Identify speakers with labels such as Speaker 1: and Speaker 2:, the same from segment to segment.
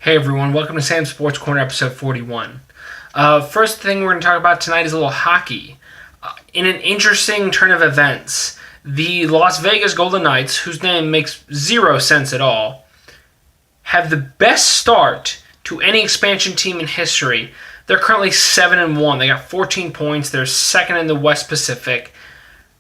Speaker 1: Hey everyone, welcome to Sam's Sports Corner episode 41. First thing we're going to talk about tonight is a little hockey. In an interesting turn of events, the Las Vegas Golden Knights, whose name makes zero sense at all, have the best start to any expansion team in history. They're currently 7-1. They got 14 points. They're second in the West Pacific.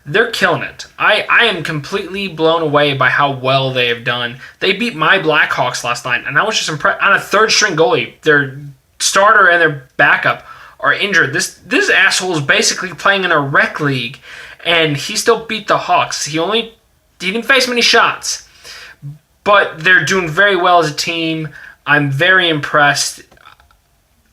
Speaker 1: They're killing it. I am completely blown away by how well they have done. They beat my Blackhawks last night, and I was just impressed. On a third-string goalie, their starter and their backup are injured. This asshole is basically playing in a rec league, and he still beat the Hawks. He didn't face many shots, but they're doing very well as a team. I'm very impressed.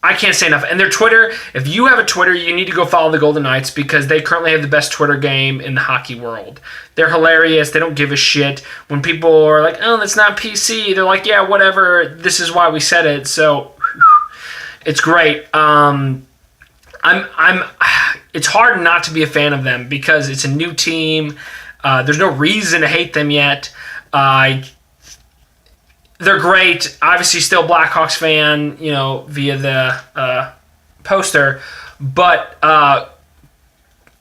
Speaker 1: I can't say enough. And their Twitter, if you have a Twitter, you need to go follow the Golden Knights because they currently have the best Twitter game in the hockey world. They're hilarious. They don't give a shit. When people are like, oh, that's not PC, they're like, yeah, whatever. This is why we said it. So it's great. It's hard not to be a fan of them because it's a new team. There's no reason to hate them yet. They're great. Obviously, still Blackhawks fan, via the poster. But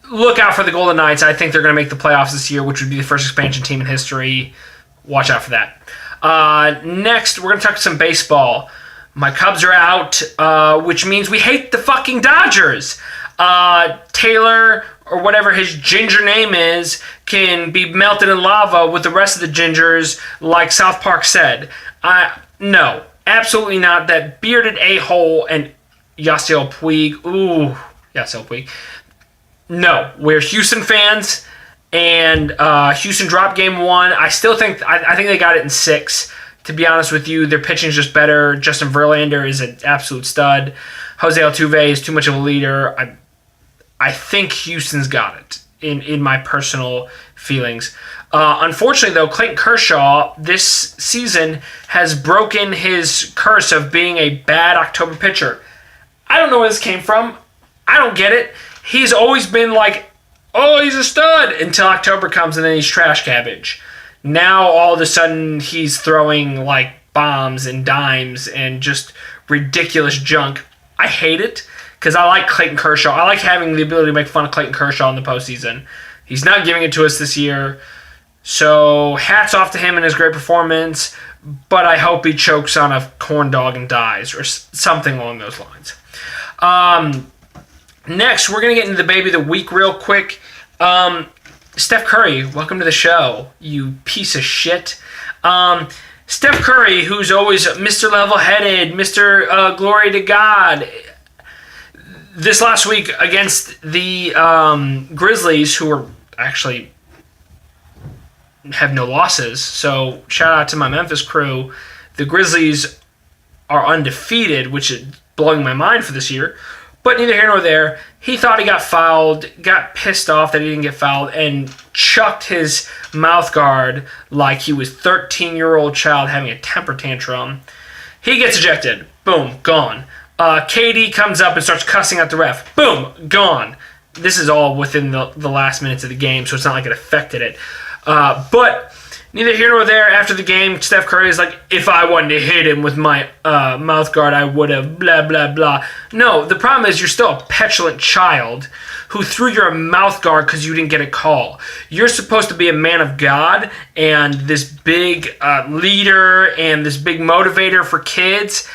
Speaker 1: look out for the Golden Knights. I think they're going to make the playoffs this year, which would be the first expansion team in history. Watch out for that. Next, we're going to talk some baseball. My Cubs are out, which means we hate the fucking Dodgers. Taylor, or whatever his ginger name is, can be melted in lava with the rest of the gingers, like South Park said. No, absolutely not. That bearded a-hole and Yasiel Puig. Ooh, Yasiel Puig. No, we're Houston fans, and Houston dropped game one. I think they got it in 6. To be honest with you, their pitching is just better. Justin Verlander is an absolute stud. Jose Altuve is too much of a leader. I think Houston's got it, in my personal feelings. Unfortunately, though, Clayton Kershaw this season has broken his curse of being a bad October pitcher. I don't know where this came from. I don't get it. He's always been like, oh, he's a stud, until October comes and then he's trash cabbage. Now, all of a sudden, he's throwing like bombs and dimes and just ridiculous junk. I hate it. Because I like Clayton Kershaw. I like having the ability to make fun of Clayton Kershaw in the postseason. He's not giving it to us this year. So hats off to him and his great performance. But I hope he chokes on a corn dog and dies or something along those lines. Next, we're going to get into the baby of the week real quick. Steph Curry, welcome to the show, you piece of shit. Steph Curry, who's always Mr. Level-Headed, Mr. Glory to God. This last week against the Grizzlies, who are actually have no losses, so shout out to my Memphis crew. The Grizzlies are undefeated, which is blowing my mind for this year. But neither here nor there. He thought he got fouled, got pissed off that he didn't get fouled, and chucked his mouth guard like he was a 13-year-old child having a temper tantrum. He gets ejected. Boom, gone. KD comes up and starts cussing at the ref. Boom, gone. This is all within the last minutes of the game, so it's not like it affected it. But neither here nor there. After the game, Steph Curry is like, if I wanted to hit him with my mouth guard, I would have, blah, blah, blah. No, the problem is you're still a petulant child who threw your mouth guard because you didn't get a call. You're supposed to be a man of God and this big leader and this big motivator for kids.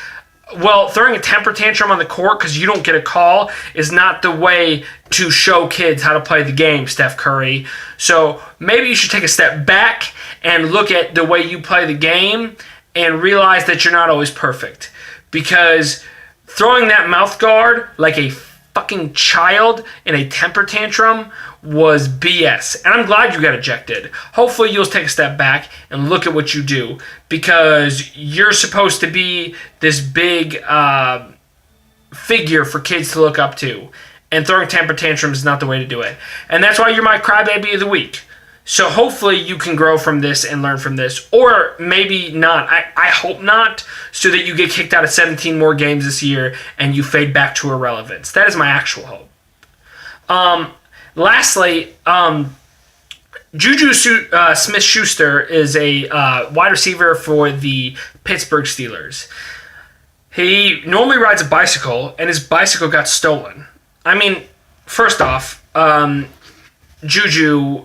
Speaker 1: Well, throwing a temper tantrum on the court because you don't get a call is not the way to show kids how to play the game, Steph Curry. So maybe you should take a step back and look at the way you play the game and realize that you're not always perfect. Because throwing that mouth guard like a fucking child in a temper tantrum was BS. And I'm glad you got ejected. Hopefully you'll take a step back and look at what you do, because you're supposed to be this big figure for kids to look up to. And throwing temper tantrums is not the way to do it. And that's why you're my crybaby of the week. So hopefully you can grow from this and learn from this. Or maybe not. I hope not, so that you get kicked out of 17 more games this year and you fade back to irrelevance. That is my actual hope. Lastly, Juju Smith-Schuster is a wide receiver for the Pittsburgh Steelers. He normally rides a bicycle, and his bicycle got stolen. I mean, first off, Juju,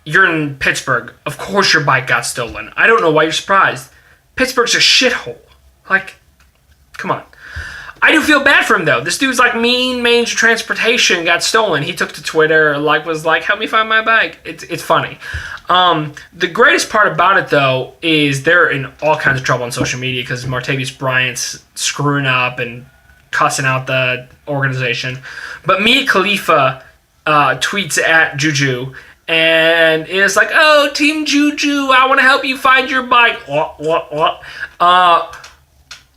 Speaker 1: you're in Pittsburgh. Of course your bike got stolen. I don't know why you're surprised. Pittsburgh's a shithole. Like, come on. I do feel bad for him, though. This dude's like mean major transportation got stolen. He took to Twitter, was like, help me find my bike. It's funny. The greatest part about it, though, is they're in all kinds of trouble on social media because Martavius Bryant's screwing up and cussing out the organization. But Mia Khalifa tweets at Juju and is like, oh, Team Juju, I want to help you find your bike. What?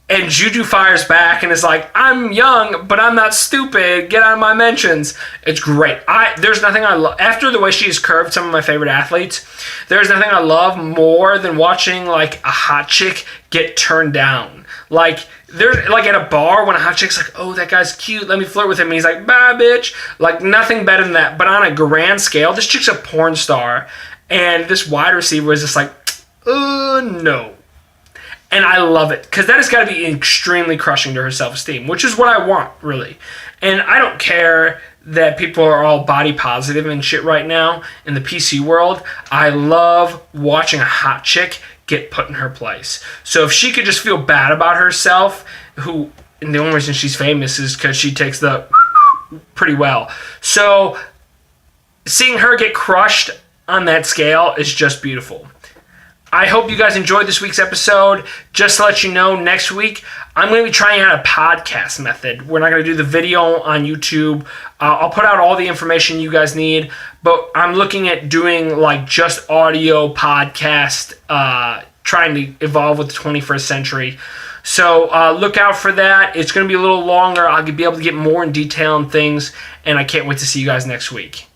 Speaker 1: And Juju fires back and is like, I'm young, but I'm not stupid. Get out of my mentions. It's great. There's nothing I love. After the way she's curved some of my favorite athletes, there's nothing I love more than watching, like, a hot chick get turned down. Like, there's, like, at a bar when a hot chick's like, oh, that guy's cute. Let me flirt with him. And he's like, bye, bitch. Like, nothing better than that. But on a grand scale, this chick's a porn star. And this wide receiver is just like, no. And I love it, because that has got to be extremely crushing to her self-esteem, which is what I want, really. And I don't care that people are all body positive and shit right now in the PC world. I love watching a hot chick get put in her place. So if she could just feel bad about herself, and the only reason she's famous is because she takes the pretty well. So seeing her get crushed on that scale is just beautiful. I hope you guys enjoyed this week's episode. Just to let you know, next week, I'm going to be trying out a podcast method. We're not going to do the video on YouTube. I'll put out all the information you guys need, but I'm looking at doing like just audio podcast, trying to evolve with the 21st century. So look out for that. It's going to be a little longer. I'll be able to get more in detail on things, and I can't wait to see you guys next week.